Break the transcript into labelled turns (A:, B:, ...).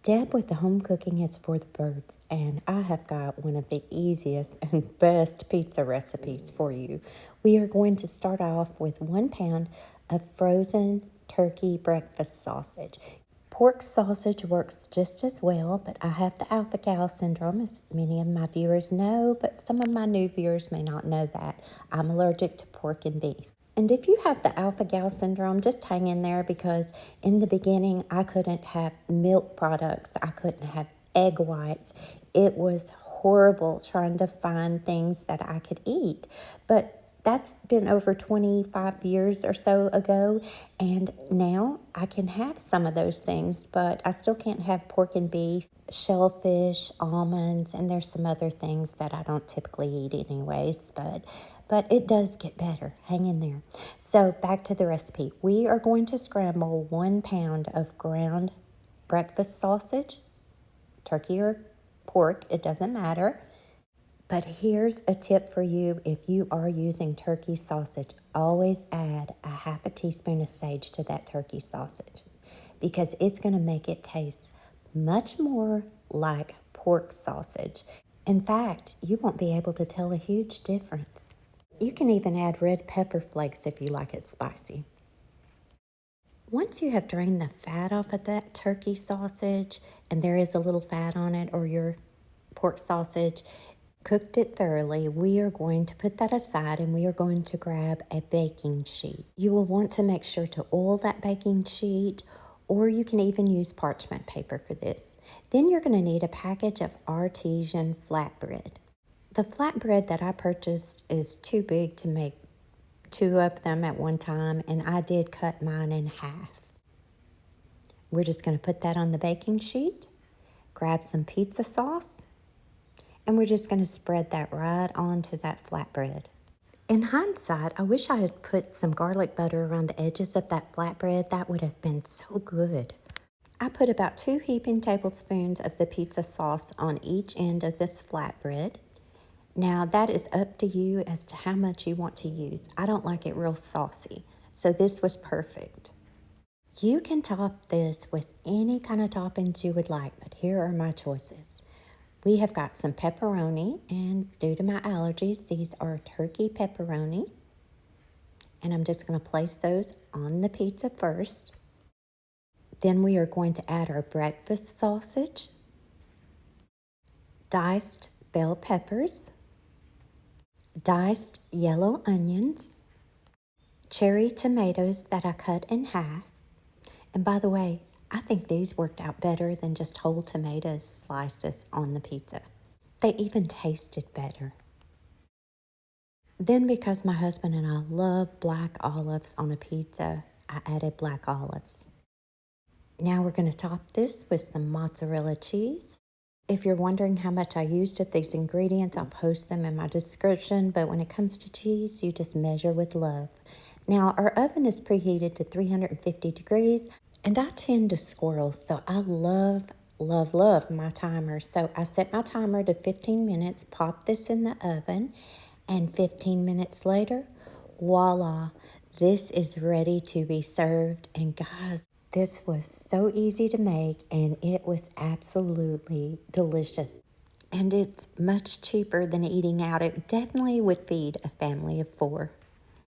A: Deb with the home cooking is for the birds, and I have got one of the easiest and best pizza recipes for you. We are going to start off with 1 pound of frozen turkey breakfast sausage. Pork sausage works just as well, but I have the alpha gal syndrome, as many of my viewers know, but some of my new viewers may not know that. I'm allergic to pork and beef. And if you have the alpha gal syndrome, just hang in there, because in the beginning I couldn't have milk products. I couldn't have egg whites. It was horrible trying to find things that I could eat. But that's been over 25 years or so ago, and now I can have some of those things, but I still can't have pork and beef, shellfish, almonds, and there's some other things that I don't typically eat anyways, but it does get better. Hang in there. So back to the recipe. We are going to scramble 1 pound of ground breakfast sausage, turkey or pork, it doesn't matter. But here's a tip for you if you are using turkey sausage. Always add a half a teaspoon of sage to that turkey sausage, because it's going to make it taste much more like pork sausage. In fact, you won't be able to tell a huge difference. You can even add red pepper flakes if you like it spicy. Once you have drained the fat off of that turkey sausage, and there is a little fat on it, or your pork sausage, cooked it thoroughly, we are going to put that aside, and we are going to grab a baking sheet. You will want to make sure to oil that baking sheet, or you can even use parchment paper for this. Then you're going to need a package of artesian flatbread. The flatbread that I purchased is too big to make 2 of them at one time, and I did cut mine in half. We're just going to put that on the baking sheet, grab some pizza sauce, and we're just going to spread that right onto that flatbread. In hindsight, I wish I had put some garlic butter around the edges of that flatbread. That would have been so good. I put about 2 heaping tablespoons of the pizza sauce on each end of this flatbread. Now, that is up to you as to how much you want to use. I don't like it real saucy, so this was perfect. You can top this with any kind of toppings you would like, but here are my choices. We have got some pepperoni, and due to my allergies, these are turkey pepperoni. And I'm just going to place those on the pizza first. Then we are going to add our breakfast sausage, diced bell peppers, diced yellow onions, cherry tomatoes that I cut in half. And by the way, I think these worked out better than just whole tomatoes slices on the pizza. They even tasted better. Then, because my husband and I love black olives on a pizza, I added black olives. Now we're going to top this with some mozzarella cheese. If you're wondering how much I used of these ingredients, I'll post them in my description, but when it comes to cheese, you just measure with love. Now, our oven is preheated to 350 degrees, and I tend to squirrel, so I love my timer. So I set my timer to 15 minutes, pop this in the oven, and 15 minutes later, voila, this is ready to be served. And guys, this was so easy to make, and it was absolutely delicious. And it's much cheaper than eating out. It definitely would feed a family of 4.